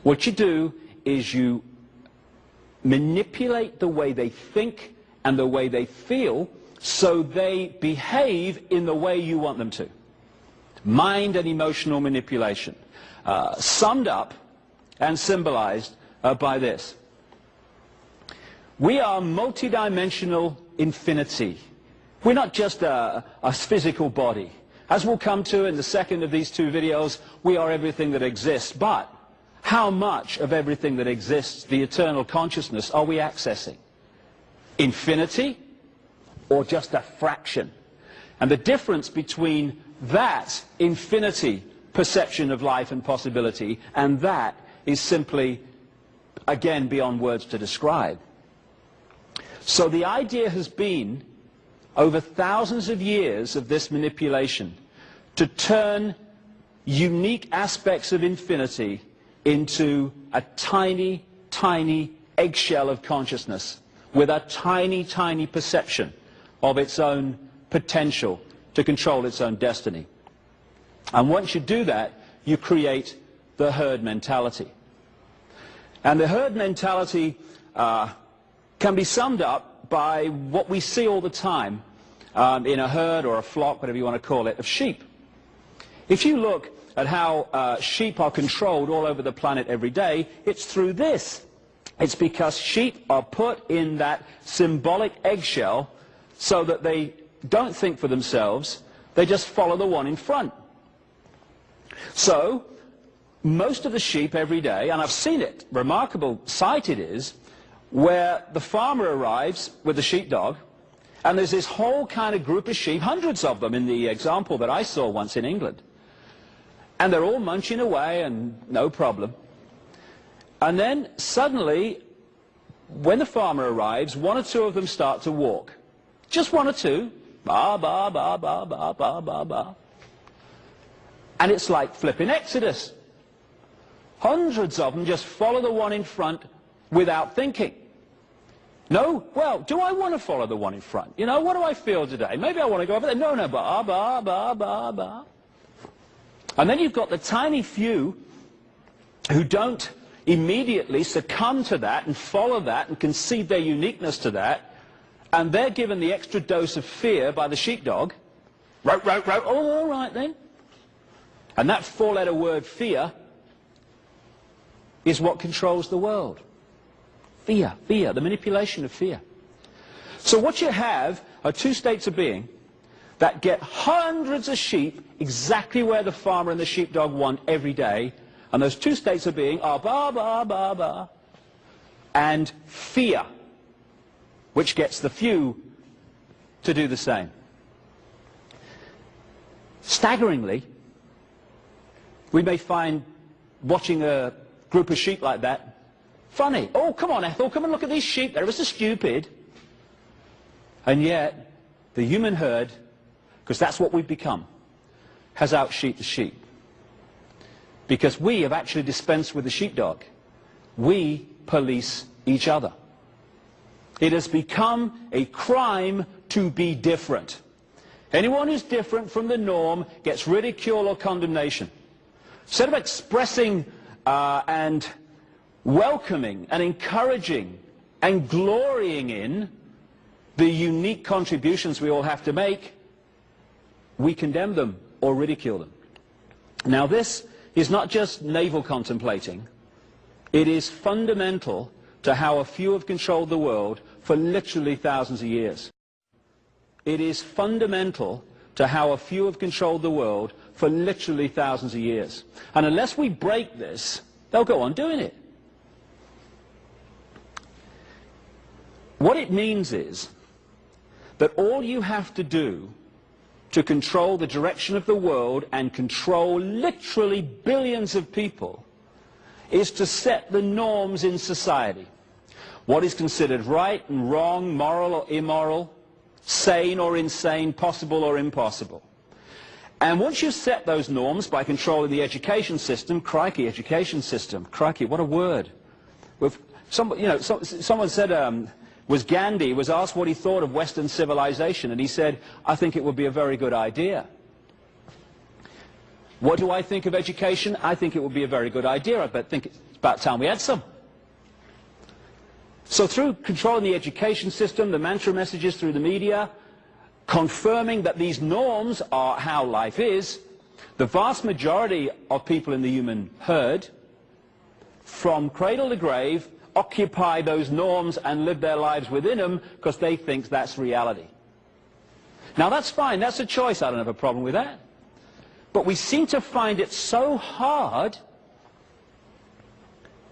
What you do is you manipulate the way they think and the way they feel so they behave in the way you want them to. Mind and emotional manipulation, summed up and symbolized by this. We are multidimensional infinity. We're not just a physical body. As we'll come to in the second of these two videos, we are everything that exists. But how much of everything that exists, the eternal consciousness, are we accessing? Infinity or just a fraction? And the difference between that infinity perception of life and possibility and that is simply, again, beyond words to describe. So the idea has been, over thousands of years of this manipulation, to turn unique aspects of infinity into a tiny, tiny eggshell of consciousness with a tiny, tiny perception of its own potential to control its own destiny. And once you do that, you create the herd mentality. And the herd mentality can be summed up by what we see all the time in a herd or a flock, whatever you want to call it, of sheep. If you look at how sheep are controlled all over the planet every day, it's through this. It's because sheep are put in that symbolic eggshell so that they don't think for themselves, they just follow the one in front. So, most of the sheep every day, and I've seen it, remarkable sight it is, where the farmer arrives with the sheepdog, and there's this whole kind of group of sheep, hundreds of them in the example that I saw once in England. And they're all munching away and no problem. And then suddenly, when the farmer arrives, one or two of them start to walk. Just one or two. Ba, ba, ba, ba, ba, ba, ba, ba. And it's like flipping Exodus. Hundreds of them just follow the one in front without thinking. No? Well, do I want to follow the one in front? You know, what do I feel today? Maybe I want to go over there. No, no, ba, ba, ba, ba, ba. And then you've got the tiny few who don't immediately succumb to that and follow that and concede their uniqueness to that, and they're given the extra dose of fear by the sheepdog. Row, row, row. Oh, all right then. And that four-letter word, fear, is what controls the world. Fear, fear, the manipulation of fear. So what you have are two states of being that get hundreds of sheep exactly where the farmer and the sheepdog want every day, and those two states of being are ba, ba, ba, ba, and fear, which gets the few to do the same. Staggeringly, we may find watching a group of sheep like that funny. Oh, come on, Ethel, come and look at these sheep. They're so stupid. And yet, the human herd, because that's what we've become, has out-sheeped the sheep. Because we have actually dispensed with the sheepdog. We police each other. It has become a crime to be different. Anyone who's different from the norm gets ridicule or condemnation. Instead of expressing and welcoming and encouraging and glorying in the unique contributions we all have to make, we condemn them or ridicule them. Now this is not just navel contemplating. It is fundamental to how a few have controlled the world for literally thousands of years. It is fundamental to how a few have controlled the world for literally thousands of years. And unless we break this, they'll go on doing it. What it means is that all you have to do to control the direction of the world and control literally billions of people is to set the norms in society. What is considered right and wrong, moral or immoral, sane or insane, possible or impossible. And once you set those norms by controlling the education system, crikey, education system, crikey, what a word. Someone said, was Gandhi was asked what he thought of Western civilization, and he said, I think it would be a very good idea. What do I think of education? I think it would be a very good idea. I think it's about time we had some. So through controlling the education system, the mantra messages through the media, confirming that these norms are how life is, the vast majority of people in the human herd, from cradle to grave, occupy those norms and live their lives within them because they think that's reality. Now that's fine, that's a choice, I don't have a problem with that. But we seem to find it so hard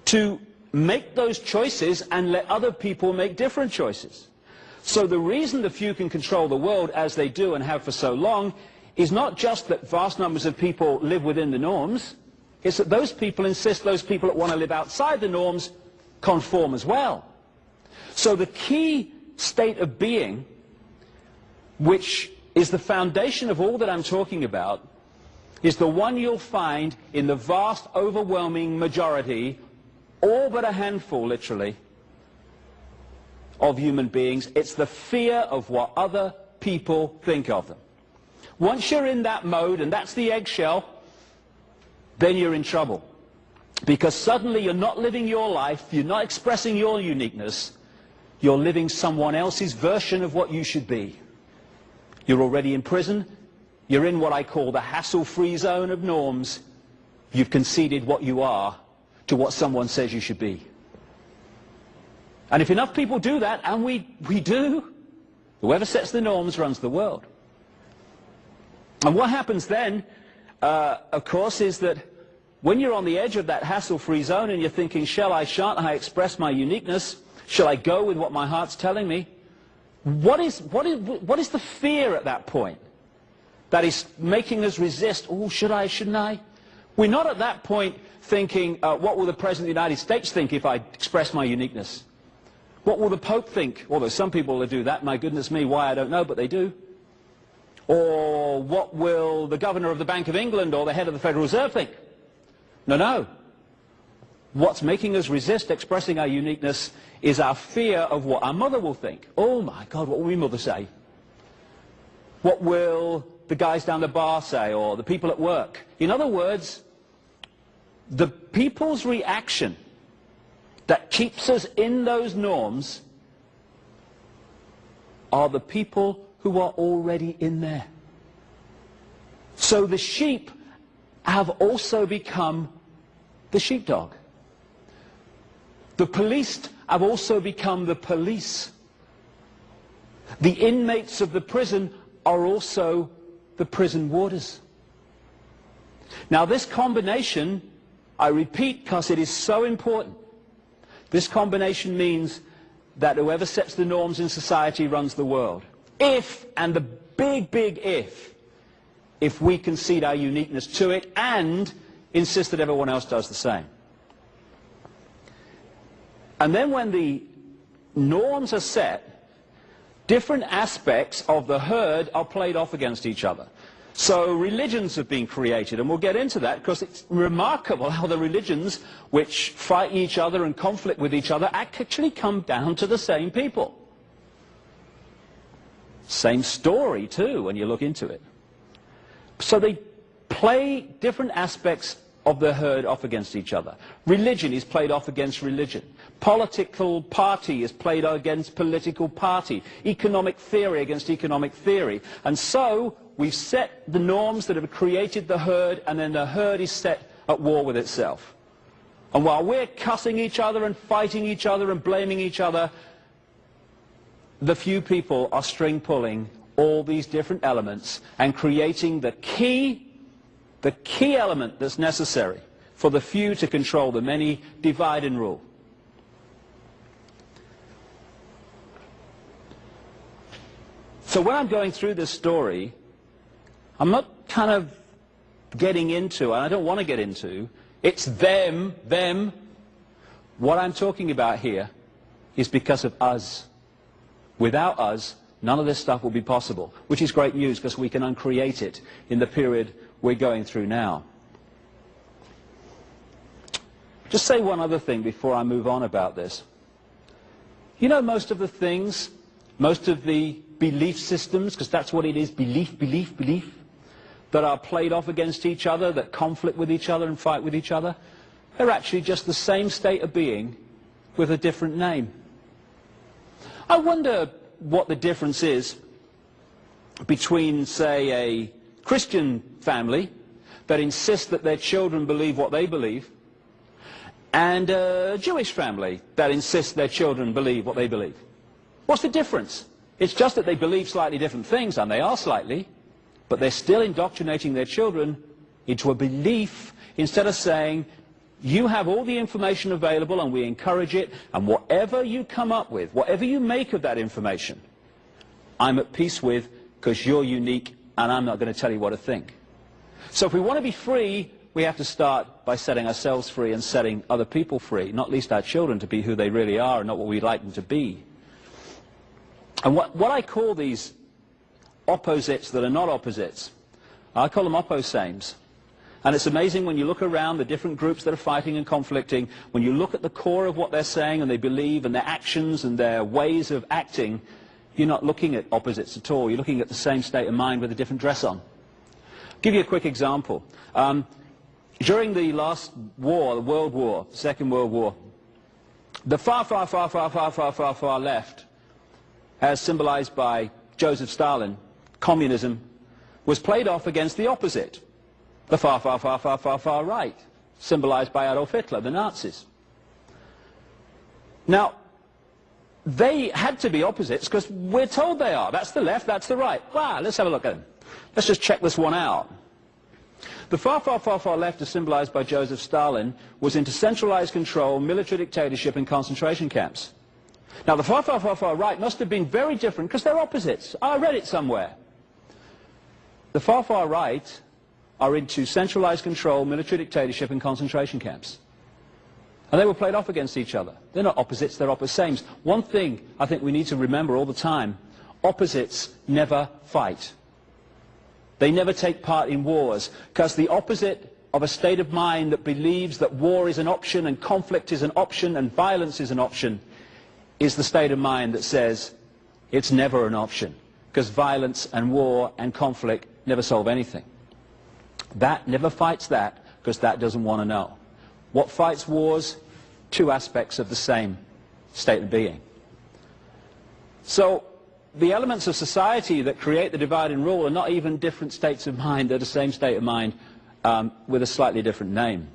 to make those choices and let other people make different choices. So the reason the few can control the world as they do and have for so long is not just that vast numbers of people live within the norms, it's that those people insist those people that want to live outside the norms conform as well. So the key state of being, which is the foundation of all that I'm talking about, is the one you'll find in the vast, overwhelming majority, all but a handful, literally, of human beings. It's the fear of what other people think of them. Once you're in that mode, and that's the eggshell, then you're in trouble. Because suddenly you're not living your life, you're not expressing your uniqueness, you're living someone else's version of what you should be. You're already in prison, you're in what I call the hassle-free zone of norms. You've conceded what you are to what someone says you should be. And if enough people do that, and we do, whoever sets the norms runs the world. And what happens then, of course, is that when you're on the edge of that hassle-free zone and you're thinking, shall I, shan't I express my uniqueness? Shall I go with what my heart's telling me? What is the fear at that point that is making us resist? Oh, should I, shouldn't I? We're not at that point thinking, what will the President of the United States think if I express my uniqueness? What will the Pope think? Although some people will do that, my goodness me, why I don't know, but they do. Or what will the Governor of the Bank of England or the head of the Federal Reserve think? No, no. What's making us resist expressing our uniqueness is our fear of what our mother will think. Oh my God, what will my mother say? What will the guys down the bar say, or the people at work? In other words, the people's reaction that keeps us in those norms are the people who are already in there. So the sheep have also become the sheepdog. The police have also become the police. The inmates of the prison are also the prison warders. Now this combination, I repeat because it is so important, this combination means that whoever sets the norms in society runs the world. If, and the big, big if we concede our uniqueness to it and insist that everyone else does the same. And then when the norms are set, different aspects of the herd are played off against each other. So religions have been created, and we'll get into that because it's remarkable how the religions which fight each other and conflict with each other actually come down to the same people. Same story too when you look into it. So they play different aspects of the herd off against each other. Religion is played off against religion. Political party is played against political party. Economic theory against economic theory. And so we've set the norms that have created the herd, and then the herd is set at war with itself. And while we're cussing each other and fighting each other and blaming each other, the few people are string pulling all these different elements and creating the key element that's necessary for the few to control the many, divide and rule. So when I'm going through this story, I'm not kind of getting into, and I don't want to get into, it's them. What I'm talking about here is because of us. Without us, none of this stuff will be possible, which is great news because we can uncreate it in the period we're going through now. Just say one other thing before I move on about this. You know, most of the things, most of the belief systems, because that's what it is, belief, that are played off against each other, that conflict with each other and fight with each other, they're actually just the same state of being with a different name. I wonder what the difference is between, say, a Christian family that insists that their children believe what they believe and a Jewish family that insists their children believe what they believe. What's the difference? It's just that they believe slightly different things, and they are slightly, but they're still indoctrinating their children into a belief instead of saying, you have all the information available and we encourage it, and whatever you come up with, whatever you make of that information, I'm at peace with, because you're unique and I'm not going to tell you what to think. So if we want to be free, we have to start by setting ourselves free and setting other people free, not least our children, to be who they really are and not what we'd like them to be. And what I call these opposites that are not opposites, I call them opposames. And it's amazing when you look around the different groups that are fighting and conflicting, when you look at the core of what they're saying and they believe and their actions and their ways of acting, you're not looking at opposites at all. You're looking at the same state of mind with a different dress on. I'll give you a quick example. During the last war, the World War, Second World War, the far left, as symbolized by Joseph Stalin, communism, was played off against the opposite, the far right, symbolized by Adolf Hitler, the Nazis. Now, they had to be opposites because we're told they are. That's the left, that's the right. Wow, let's have a look at them. Let's just check this one out. The far left, as symbolized by Joseph Stalin, was into centralized control, military dictatorship and concentration camps. Now, the far right must have been very different because they're opposites. I read it somewhere. The far right are into centralized control, military dictatorship and concentration camps. And they were played off against each other. They're not opposites, they're opposames. One thing I think we need to remember all the time, opposites never fight. They never take part in wars, because the opposite of a state of mind that believes that war is an option and conflict is an option and violence is an option is the state of mind that says it's never an option, because violence and war and conflict never solve anything. That never fights that, because that doesn't want to know. What fights wars? Two aspects of the same state of being. So the elements of society that create the divide and rule are not even different states of mind, they're the same state of mind with a slightly different name.